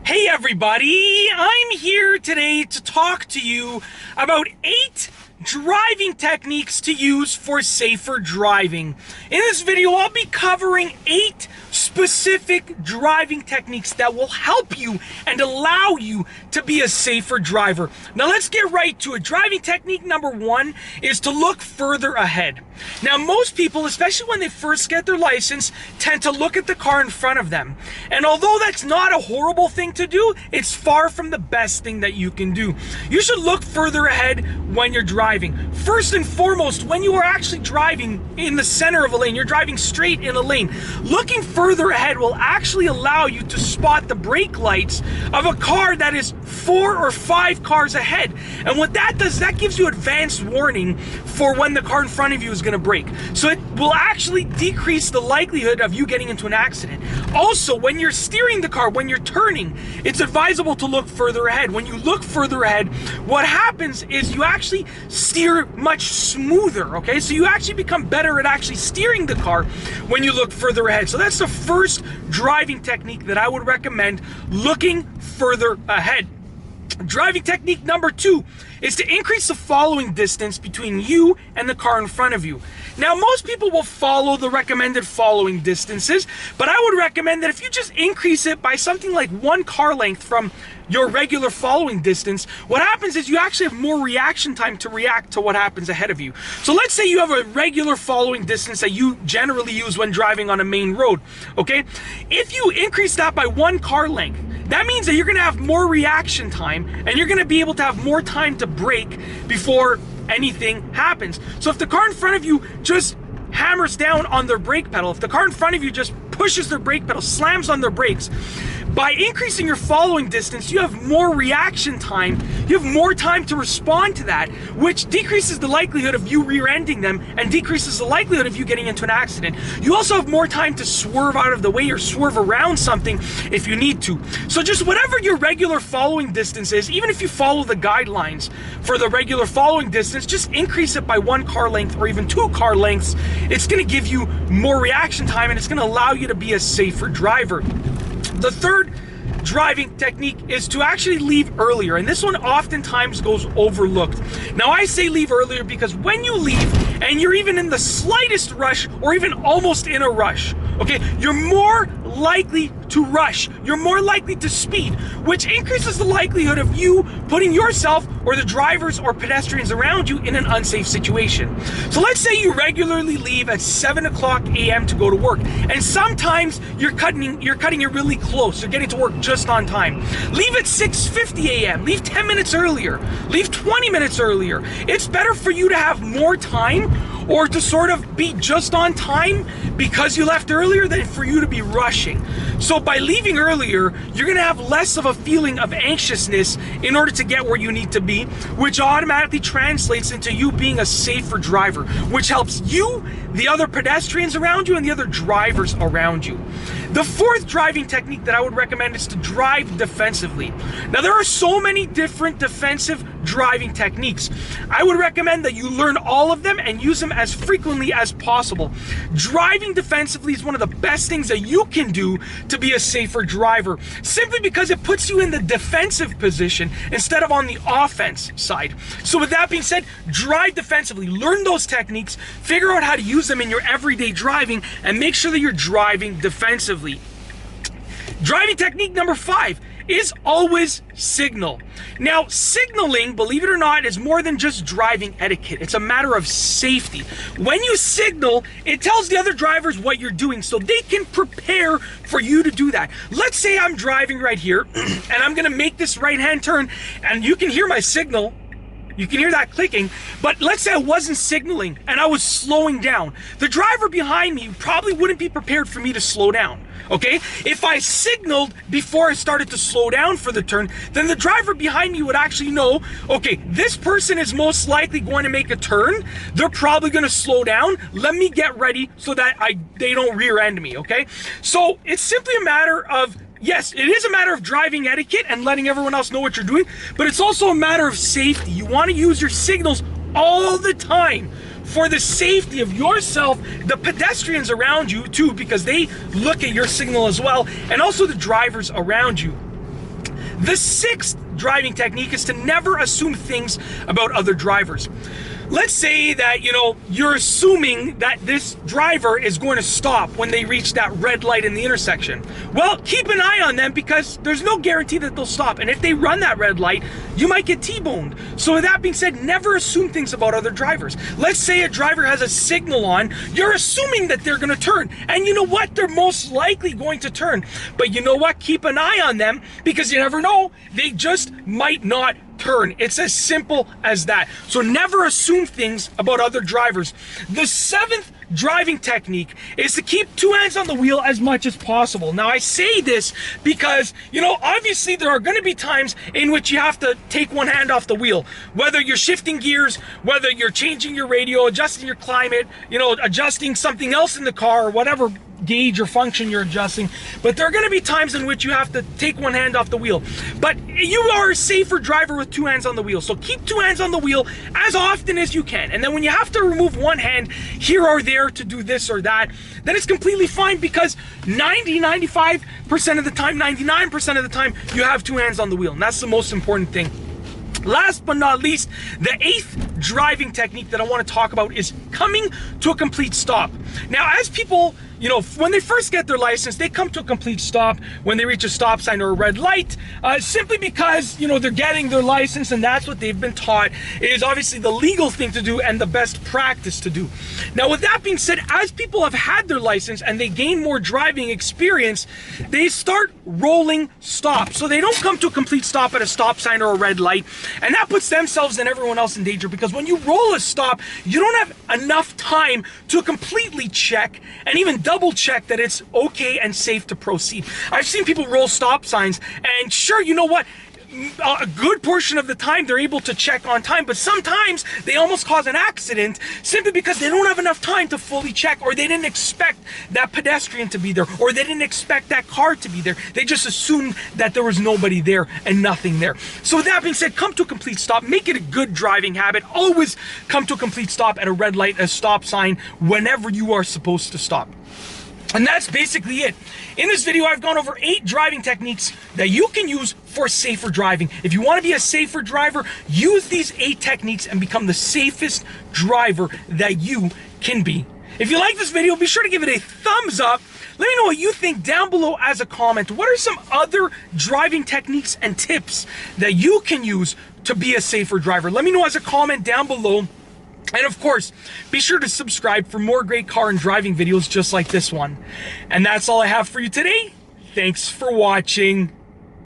Hey everybody, I'm here today to talk to you about 8 driving techniques to use for safer driving. In this video, I'll be covering 8 specific driving techniques that will help you and allow you to be a safer driver. Now let's get right to it. Driving technique number 1 is to look further ahead. Now most people, especially when they first get their license, tend to look at the car in front of them. And although that's not a horrible thing to do, it's far from the best thing that you can do. You should look further ahead when you're driving. First and foremost, when you are actually driving in the center of a lane, you're driving straight in a lane, looking further ahead will actually allow you to spot the brake lights of a car that is 4 or 5 cars ahead. And what that does, that gives you advanced warning for when the car in front of you is going to brake. So it will actually decrease the likelihood of you getting into an accident. Also, when you're steering the car, when you're turning, it's advisable to look further ahead. When you look further ahead, what happens is you actually steer much smoother, okay? So you actually become better at actually steering the car when you look further ahead. So that's the first driving technique that I would recommend, looking further ahead. Driving technique number 2 is to increase the following distance between you and the car in front of you. Now, most people will follow the recommended following distances, but I would recommend that if you just increase it by something like 1 car length from your regular following distance, what happens is you actually have more reaction time to react to what happens ahead of you. So let's say you have a regular following distance that you generally use when driving on a main road, okay? If you increase that by 1 car length, that means that you're gonna have more reaction time and you're gonna be able to have more time to brake before anything happens. So if the car in front of you just hammers down on their brake pedal, if the car in front of you just pushes their brake pedal, slams on their brakes, by increasing your following distance, you have more reaction time, you have more time to respond to that, which decreases the likelihood of you rear-ending them and decreases the likelihood of you getting into an accident. You also have more time to swerve out of the way or swerve around something if you need to. So just whatever your regular following distance is, even if you follow the guidelines for the regular following distance, just increase it by 1 car length or even 2 car lengths. It's gonna give you more reaction time and it's gonna allow you to be a safer driver. The third driving technique is to actually leave earlier, and this one oftentimes goes overlooked. Now I say leave earlier because when you leave and you're even in the slightest rush or even almost in a rush, okay, you're more likely to rush, you're more likely to speed, which increases the likelihood of you putting yourself or the drivers or pedestrians around you in an unsafe situation. So let's say you regularly leave at 7 o'clock a.m. to go to work, and sometimes you're cutting it really close, you're getting to work just on time. Leave at 6:50 a.m., leave 10 minutes earlier, leave 20 minutes earlier. It's better for you to have more time or to sort of be just on time because you left earlier than for you to be rushing. So by leaving earlier, you're gonna have less of a feeling of anxiousness in order to get where you need to be, which automatically translates into you being a safer driver, which helps you, the other pedestrians around you, and the other drivers around you. The fourth driving technique that I would recommend is to drive defensively. Now there are so many different defensive driving techniques. I would recommend that you learn all of them and use them as frequently as possible. Driving defensively is one of the best things that you can do to be a safer driver, simply because it puts you in the defensive position instead of on the offense side. So with that being said, drive defensively, learn those techniques, figure out how to use them in your everyday driving, and make sure that you're driving defensively. Driving technique number 5 is always signal. Now, signaling, believe it or not, is more than just driving etiquette. It's a matter of safety. When you signal, it tells the other drivers what you're doing so they can prepare for you to do that. Let's say I'm driving right here and I'm gonna make this right-hand turn, and you can hear my signal. You can hear that clicking, but let's say I wasn't signaling and I was slowing down. The driver behind me probably wouldn't be prepared for me to slow down, okay? If I signaled before I started to slow down for the turn, then the driver behind me would actually know, okay, this person is most likely going to make a turn. They're probably gonna slow down. Let me get ready so that they don't rear end me, okay? So it's simply a matter of, yes, it is a matter of driving etiquette and letting everyone else know what you're doing, but it's also a matter of safety. You want to use your signals all the time for the safety of yourself, the pedestrians around you too, because they look at your signal as well, and also the drivers around you. The sixth driving technique is to never assume things about other drivers. Let's say that, you're assuming that this driver is going to stop when they reach that red light in the intersection. Well, keep an eye on them because there's no guarantee that they'll stop. And if they run that red light, you might get T-boned. So with that being said, never assume things about other drivers. Let's say a driver has a signal on, you're assuming that they're going to turn. And you know what? They're most likely going to turn. But you know what? Keep an eye on them because you never know. They just might not turn. It's as simple as that. So never assume things about other drivers. The seventh driving technique is to keep two hands on the wheel as much as possible. Now I say this because, obviously there are going to be times in which you have to take one hand off the wheel, whether you're shifting gears, whether you're changing your radio, adjusting your climate, adjusting something else in the car or whatever gauge or function you're adjusting. But there are going to be times in which you have to take one hand off the wheel. But you are a safer driver with two hands on the wheel. So keep two hands on the wheel as often as you can. And then when you have to remove one hand here or there to do this or that, then it's completely fine because 95% of the time, 99% of the time, you have two hands on the wheel. And that's the most important thing. Last but not least, the eighth driving technique that I want to talk about is coming to a complete stop. Now, as people, when they first get their license, they come to a complete stop when they reach a stop sign or a red light, simply because, they're getting their license and that's what they've been taught is obviously the legal thing to do and the best practice to do. Now, with that being said, as people have had their license and they gain more driving experience, they start rolling stops. So they don't come to a complete stop at a stop sign or a red light. And that puts themselves and everyone else in danger because when you roll a stop, you don't have enough time to completely check and even double check that it's okay and safe to proceed. I've seen people roll stop signs and sure, you know what? A good portion of the time they're able to check on time, but sometimes they almost cause an accident simply because they don't have enough time to fully check, or they didn't expect that pedestrian to be there, or they didn't expect that car to be there. They just assumed that there was nobody there and nothing there. So with that being said, come to a complete stop. Make it a good driving habit. Always come to a complete stop at a red light, a stop sign, whenever you are supposed to stop. And that's basically it. In this video, I've gone over 8 driving techniques that you can use for safer driving. If you want to be a safer driver, use these 8 techniques and become the safest driver that you can be. If you like this video, be sure to give it a thumbs up. Let me know what you think down below as a comment. What are some other driving techniques and tips that you can use to be a safer driver? Let me know as a comment down below. And of course, be sure to subscribe for more great car and driving videos just like this one. And that's all I have for you today. Thanks for watching.